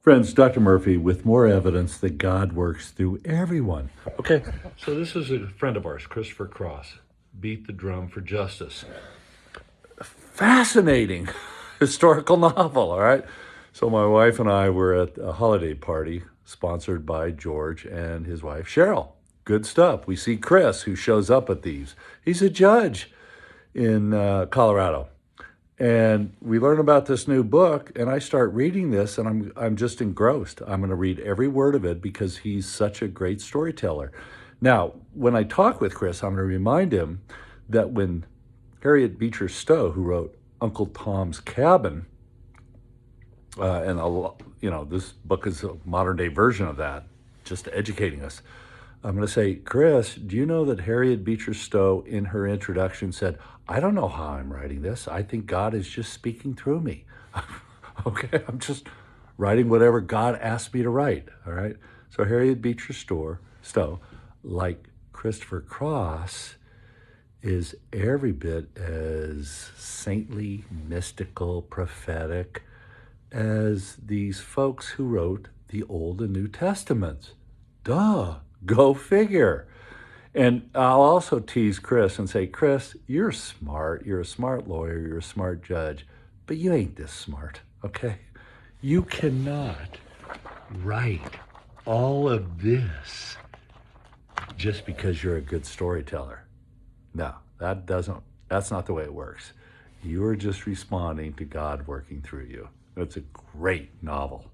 Friends, Dr. Murphy with more evidence that God works through everyone. Okay, so this is a friend of ours, Christopher Cross, Beat the Drum for Justice. Fascinating historical novel, all right? So my wife and I were at a holiday party sponsored by George and his wife, Cheryl. Good stuff. We see Chris, who shows up at these. He's a judge in Colorado. And we learn about this new book, and I start reading this, and I'm just engrossed. I'm going to read every word of it because he's such a great storyteller. Now, when I talk with Chris, I'm going to remind him that when Harriet Beecher Stowe, who wrote Uncle Tom's Cabin, this book is a modern day version of that, just educating us. I'm going to say, Chris, do you know that Harriet Beecher Stowe in her introduction said, I don't know how I'm writing this. I think God is just speaking through me. Okay, I'm just writing whatever God asked me to write. All right. So Harriet Beecher Stowe, like Christopher Cross, is every bit as saintly, mystical, prophetic as these folks who wrote the Old and New Testaments. Duh, go figure. And I'll also tease Chris and say, Chris, you're smart. You're a smart lawyer. You're a smart judge, but you ain't this smart, okay? You cannot write all of this just because you're a good storyteller. No, that's not the way it works. You are just responding to God working through you. It's a great novel.